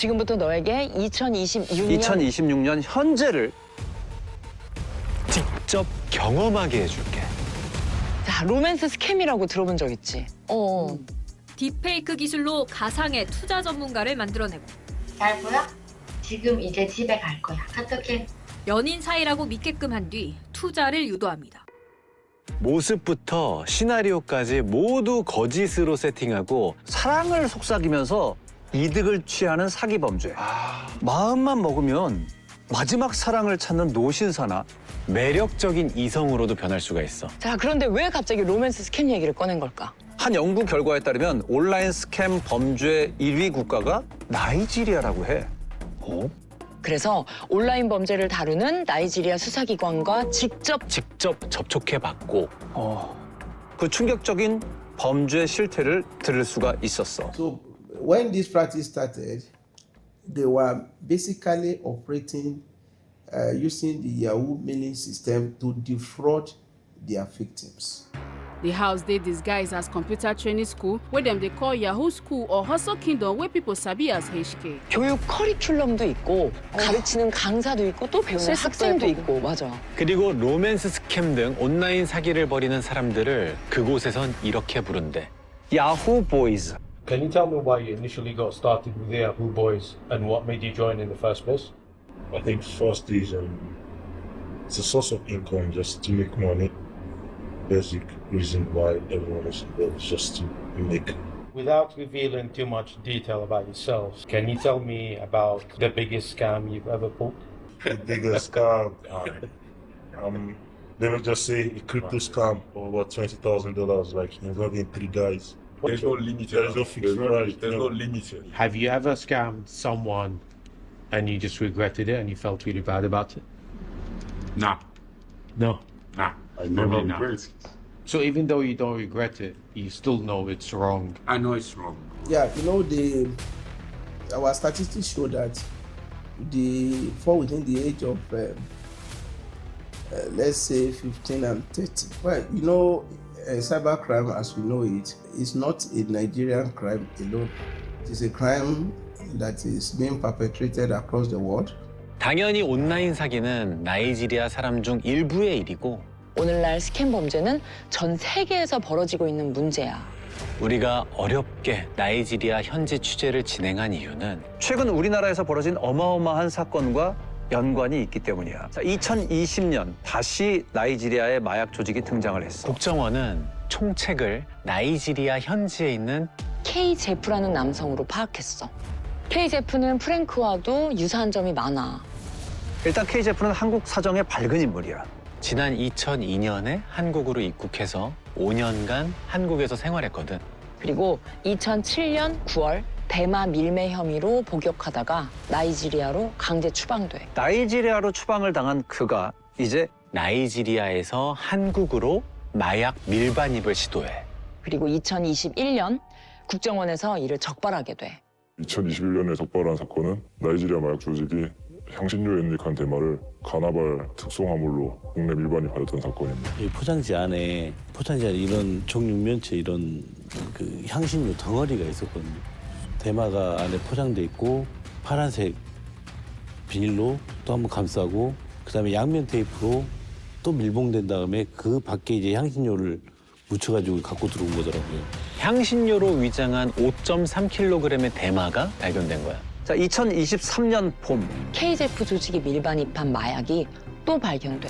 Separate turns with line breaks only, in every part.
지금부터 너에게 2026년
현재를 직접 경험하게 해줄게.
자, 로맨스 스캠이라고 들어본 적 있지?
딥페이크 기술로 가상의 투자 전문가를 만들어내고
잘 보여? 지금 이제 집에 갈 거야. 카톡해.
연인 사이라고 믿게끔 한 뒤 투자를 유도합니다.
모습부터 시나리오까지 모두 거짓으로 세팅하고
사랑을 속삭이면서 이득을 취하는 사기 범죄. 마음만 먹으면 마지막 사랑을 찾는 노신사나
매력적인 이성으로도 변할 수가 있어.
자, 그런데 왜 갑자기 로맨스 스캠 얘기를 꺼낸 걸까?
한 연구 결과에 따르면 온라인 스캠 범죄 1위 국가가 나이지리아라고 해.
그래서 온라인 범죄를 다루는 나이지리아 수사기관과 직접
접촉해봤고
그 충격적인 범죄 실태를 들을 수가 있었어.
So when this practice started, they were basically operating using the Yahoo mailing system to defraud their victims.
The house they disguise as computer training school, where them they call Yahoo School or Hustle Kingdom, where people sabi as HK.
교육 커리큘럼도 있고 가르치는 강사도 있고 또 배우는
실습도
학생도
해보고.
있고 맞아.
그리고 로맨스 스캠 등 온라인 사기를 벌이는 사람들을 그곳에선 이렇게 부른대.
야후 보이즈.
Can you tell me why you initially got started with the Yahoo Boys and what made you join in the first place?
I think first is it's a source of income just to make money. Basic reason why everyone is involved is just to make.
Without revealing too much detail about yourselves, can you tell me about the biggest scam you've ever pulled?
The biggest scam, let me just say a crypto scam for about $20,000, like involving 3 guys.
There's no limit.
There's no fixed price.
There's no limit.
Have you ever scammed someone and you just regretted it and you felt really bad about it?
Nah,
No.
nah.
I never
Probably not.
regret it.
So even though you don't regret it, you still know it's wrong.
I know it's wrong.
Yeah, you know, our statistics show that they fall within the age of, let's say, 15 and 30. Well, you know, cybercrime, as we know it, is not a Nigerian crime alone. It is a crime that is being perpetrated across the world.
당연히 온라인 사기는 나이지리아 사람 중 일부의 일이고
오늘날 스캠 범죄는 전 세계에서 벌어지고 있는 문제야.
우리가 어렵게 나이지리아 현지 취재를 진행한 이유는
최근 우리나라에서 벌어진 어마어마한 사건과 연관이 있기 때문이야. 자, 2020년 다시 나이지리아의 마약 조직이 등장을 했어.
국정원은 총책을 나이지리아 현지에 있는
K 제프라는 남성으로 파악했어. K 제프는 프랭크와도 유사한 점이 많아.
일단 KJF는 한국 사정에 밝은 인물이야.
지난 2002년에 한국으로 입국해서 5년간 한국에서 생활했거든.
그리고 2007년 9월 대마 밀매 혐의로 복역하다가 나이지리아로 강제 추방돼.
나이지리아로 추방을 당한 그가 이제
나이지리아에서 한국으로 마약 밀반입을 시도해.
그리고 2021년 국정원에서 이를 적발하게 돼.
2021년에 적발한 사건은 나이지리아 마약 조직이 향신료에 인lik한 대마를 가나발 특송화물로 국내 밀반입하였던 사건입니다.
이 포장지 안에 이런 종육면체 이런 그 향신료 덩어리가 있었거든요. 대마가 안에 포장돼 있고 파란색 비닐로 또 한번 감싸고 그다음에 양면 테이프로 또 밀봉된 다음에 그 밖에 이제 향신료를 묻혀가지고 갖고 들어온 거더라고요.
향신료로 위장한 5.3kg의 대마가 발견된 거야.
자, 2023년 봄
K 제프 조직이 밀반입한 마약이 또 발견돼.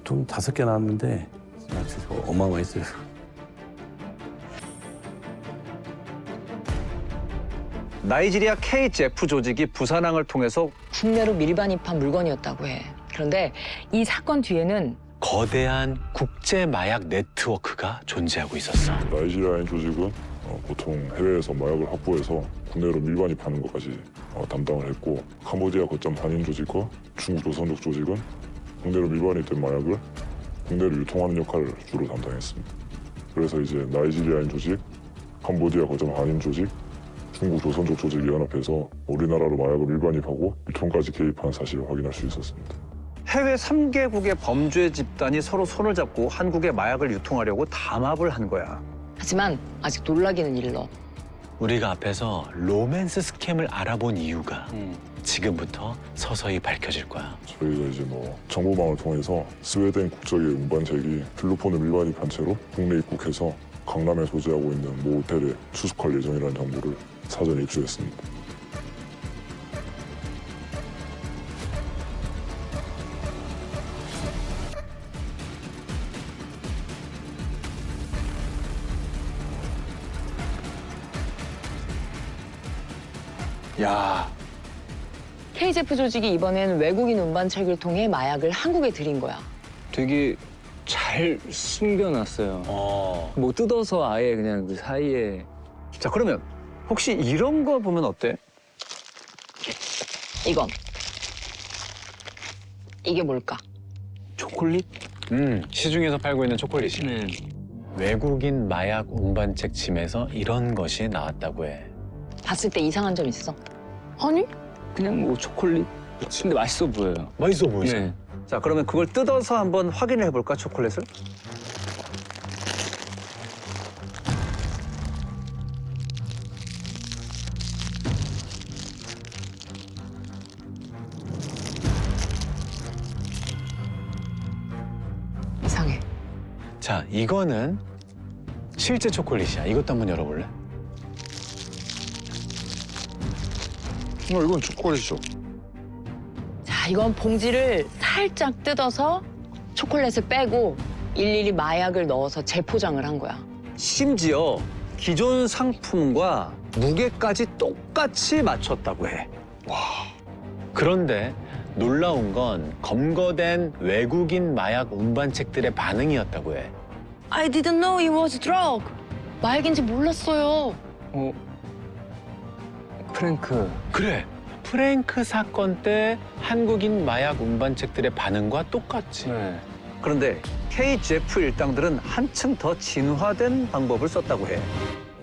돈 5개 나왔는데 진짜 어마어마했어요.
나이지리아 KJF 조직이 부산항을 통해서
국내로 밀반입한 물건이었다고 해. 그런데 이 사건 뒤에는
거대한 국제 마약 네트워크가 존재하고 있었어.
나이지리아인 조직은 보통 해외에서 마약을 확보해서 국내로 밀반입하는 것까지 담당을 했고 캄보디아 거점 한인 조직과 중국 조선족 조직은 국내로 밀반입된 마약을 국내로 유통하는 역할을 주로 담당했습니다. 그래서 이제 나이지리아인 조직, 캄보디아 거점 한인 조직, 중국 조선족 조직이 연합해서 우리나라로 마약을 밀반입하고 유통까지 개입한 사실을 확인할 수 있었습니다.
해외 3개국의 범죄 집단이 서로 손을 잡고 한국에 마약을 유통하려고 담합을 한 거야.
하지만 아직 놀라기는 일러.
우리가 앞에서 로맨스 스캠을 알아본 이유가 지금부터 서서히 밝혀질 거야.
저희가 이제 정보망을 통해서 스웨덴 국적의 운반책이 필로폰을 밀반입한 채로 국내 입국해서 강남에 소재하고 있는 모 호텔에 투숙할 예정이라는 정보를 사전에 입수했습니다.
야,
KJF 조직이 이번엔 외국인 운반책을 통해 마약을 한국에 들인 거야.
되게 잘 숨겨놨어요. 뭐 뜯어서 아예 그냥 그 사이에.
자, 그러면 혹시 이런 거 보면 어때?
이건. 이게 뭘까?
초콜릿?
시중에서 팔고 있는 초콜릿이. 외국인 마약 운반책 짐에서 이런 것이 나왔다고 해.
봤을 때 이상한 점 있어?
아니? 그냥 뭐 초콜릿. 근데 맛있어 보여요.
맛있어 보이죠?
네.
자, 그러면 그걸 뜯어서 한번 확인을 해볼까, 초콜릿을?
이상해.
자, 이거는 실제 초콜릿이야. 이것도 한번 열어볼래?
이건 초콜릿이죠.
자, 이건 봉지를 살짝 뜯어서 초콜릿을 빼고 일일이 마약을 넣어서 재포장을 한 거야.
심지어 기존 상품과 무게까지 똑같이 맞췄다고 해.
그런데 놀라운 건 검거된 외국인 마약 운반책들의 반응이었다고 해.
I didn't know it was drug. 마약인지 몰랐어요.
프랭크.
그래, 프랭크 사건 때 한국인 마약 운반책들의 반응과 똑같이.
네.
그런데 KJF 일당들은 한층 더 진화된 방법을 썼다고 해.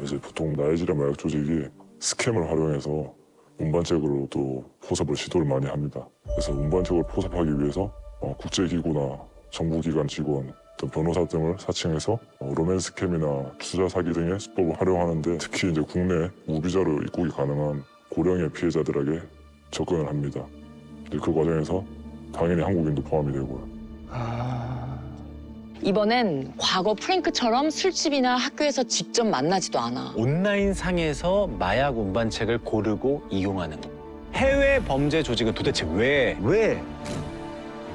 이제 보통 나이지리아 마약 조직이 스캠을 활용해서 운반책으로도 포섭을 시도를 많이 합니다. 그래서 운반책을 포섭하기 위해서 국제기구나 정부기관 직원, 또 변호사 등을 사칭해서 로맨스 스캠이나 투자 사기 등의 수법을 활용하는데 특히 이제 국내 무비자로 입국이 가능한 고령의 피해자들에게 접근을 합니다. 그 과정에서 당연히 한국인도 포함이 되고요.
이번엔 과거 프랭크처럼 술집이나 학교에서 직접 만나지도 않아.
온라인 상에서 마약 운반책을 고르고 이용하는 거. 해외 범죄 조직은 도대체 왜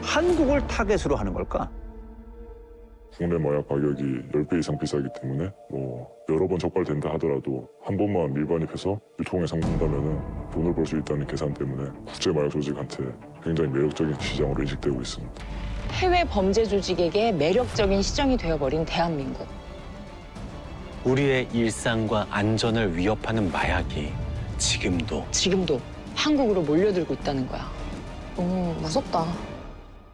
한국을 타겟으로 하는 걸까?
국내 마약 가격이 10배 이상 비싸기 때문에 여러 번 적발된다 하더라도 한 번만 밀반입해서 유통에 성공한다면 돈을 벌 수 있다는 계산 때문에 국제 마약 조직한테 굉장히 매력적인 시장으로 인식되고 있습니다.
해외 범죄 조직에게 매력적인 시장이 되어버린 대한민국.
우리의 일상과 안전을 위협하는 마약이 지금도
한국으로 몰려들고 있다는 거야. 너무 무섭다.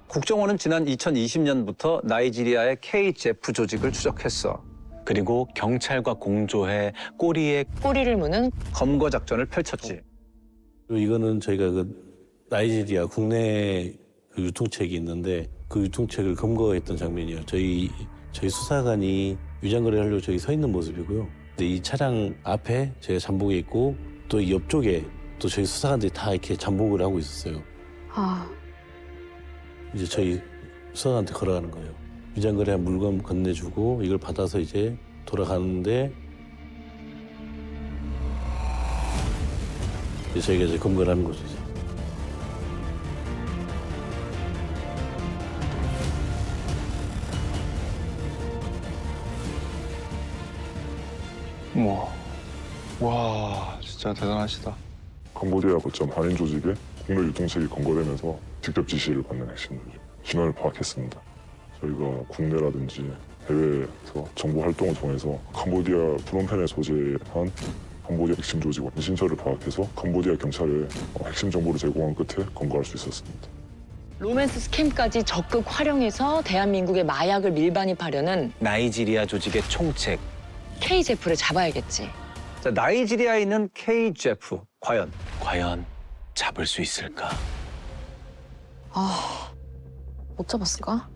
국정원은 지난 2020년부터 나이지리아의 KJF 조직을 추적했어.
그리고 경찰과 공조해
꼬리를 무는
검거 작전을 펼쳤지.
그리고 이거는 저희가 나이지리아 국내 유통책이 있는데 그 유통책을 검거했던 장면이에요. 저희 수사관이 위장거래 하려고 저기 서 있는 모습이고요. 근데 이 차량 앞에 저희가 잠복해 있고 또 이 옆쪽에 또 저희 수사관들이 다 이렇게 잠복을 하고 있었어요. 이제 저희 수사관한테 걸어가는 거예요. 위장거래한 물건 건네주고 이걸 받아서 이제 돌아가는데 이제 저희가 이제 검거를 하는 거죠. 이제.
와, 진짜 대단하시다.
캄보디아 거점 한인 조직의 국내 유통책이 검거되면서 직접 지시를 받는 핵심들이죠. 신원을 파악했습니다. 저희가 국내라든지 해외에서 정보 활동을 통해서 캄보디아 프놈펜에 소재한 캄보디아 핵심 조직원 신처를 파악해서 캄보디아 경찰에 핵심 정보를 제공한 끝에 검거할 수 있었습니다.
로맨스 스캠까지 적극 활용해서 대한민국의 마약을 밀반입하려는
나이지리아 조직의 총책.
KJF를 잡아야겠지.
자, 나이지리아에 있는 KJF
과연 잡을 수 있을까?
못 잡았을까?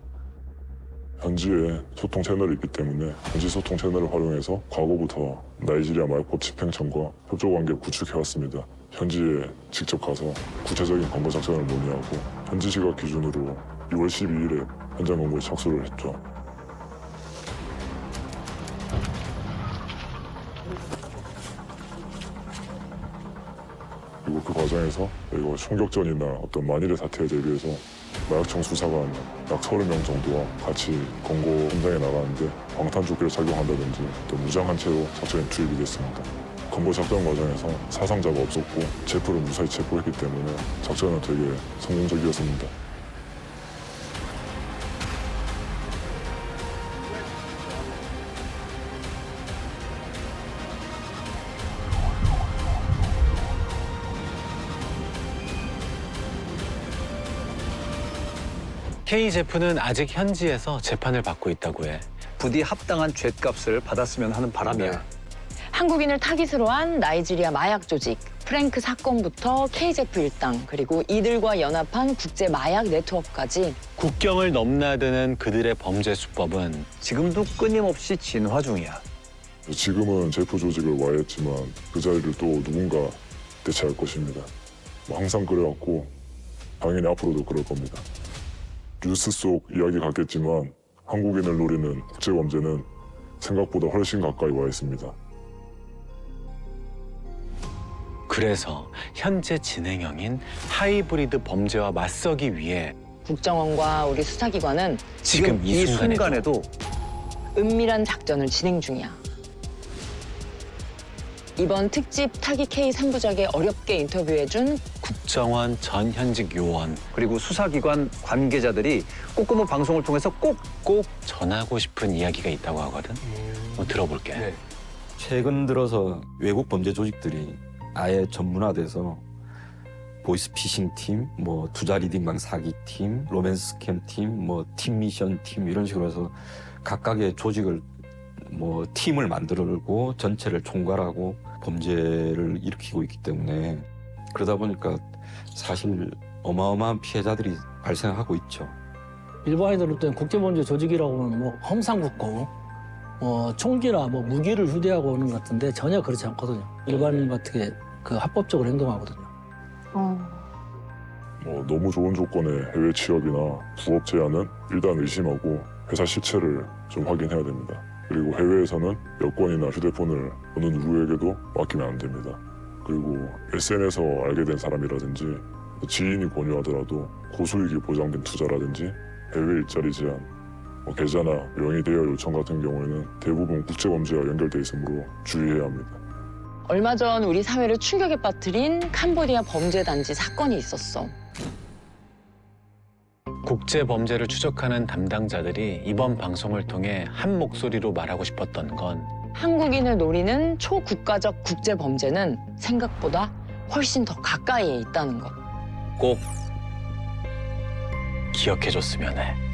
현지에 소통 채널이 있기 때문에 현지 소통 채널을 활용해서 과거부터 나이지리아 마약법 집행청과 협조관계 구축해왔습니다. 현지에 직접 가서 구체적인 검거 작전을 논의하고 현지 시각 기준으로 2월 12일에 현장 검거에 착수를 했죠. 그리고 그 과정에서 이거 총격전이나 어떤 만일의 사태에 대비해서 마약청 수사관 약 30명 정도와 같이 검거 현장에 나가는데 방탄조끼를 착용한다든지 또 무장한 채로 작전에 투입이 됐습니다. 검거 작전 과정에서 사상자가 없었고 제프를 무사히 체포했기 때문에 작전은 되게 성공적이었습니다.
K 제프는 아직 현지에서 재판을 받고 있다고 해.
부디 합당한 죗값을 받았으면 하는 바람이야.
한국인을 타깃으로 한 나이지리아 마약 조직 프랭크 사건부터 K제프 일당 그리고 이들과 연합한 국제 마약 네트워크까지
국경을 넘나드는 그들의 범죄 수법은
지금도 끊임없이 진화 중이야.
지금은 제프 조직을 와해했지만 그 자리를 또 누군가 대체할 것입니다. 항상 그래왔고 당연히 앞으로도 그럴 겁니다. 뉴스 속 이야기 같겠지만 한국인을 노리는 국제범죄는 생각보다 훨씬 가까이 와 있습니다.
그래서 현재 진행형인 하이브리드 범죄와 맞서기 위해
국정원과 우리 수사기관은
지금 이 순간에도
은밀한 작전을 진행 중이야. 이번 특집 타깃 K 3부작에 어렵게 인터뷰해준
국정원 전 현직 요원
그리고 수사기관 관계자들이 꼬꼬무 방송을 통해서 꼭
전하고 싶은 이야기가 있다고 하거든. 들어볼게.
최근 들어서 외국 범죄 조직들이 아예 전문화돼서 보이스피싱 팀, 뭐 투자 리딩방 사기 팀, 로맨스 스캠 팀, 뭐 팀 미션 팀 이런 식으로 해서 각각의 조직을 뭐 팀을 만들고 전체를 총괄하고 범죄를 일으키고 있기 때문에 그러다 보니까 사실 어마어마한 피해자들이 발생하고 있죠.
일반인들 때는 국제범죄 조직이라고 하면 뭐 험상궂고 총기나 뭐 무기를 휴대하고 오는 것 같은데 전혀 그렇지 않거든요. 일반인 같은 그 합법적으로 행동하거든요.
너무 좋은 조건의 해외 취업이나 부업 제안은 일단 의심하고 회사 실체를 좀 확인해야 됩니다. 그리고 해외에서는 여권이나 휴대폰을 어느 누구에게도 맡기면 안 됩니다. 그리고 SNS에서 알게 된 사람이라든지 지인이 권유하더라도 고수익이 보장된 투자라든지 해외 일자리 제안, 계좌나 명의 대여 요청 같은 경우에는 대부분 국제범죄와 연결돼 있으므로 주의해야 합니다.
얼마 전 우리 사회를 충격에 빠뜨린 캄보디아 범죄단지 사건이 있었어.
국제 범죄를 추적하는 담당자들이 이번 방송을 통해 한 목소리로 말하고 싶었던 건
한국인을 노리는 초국가적 국제 범죄는 생각보다 훨씬 더 가까이에 있다는 것.
꼭 기억해줬으면 해.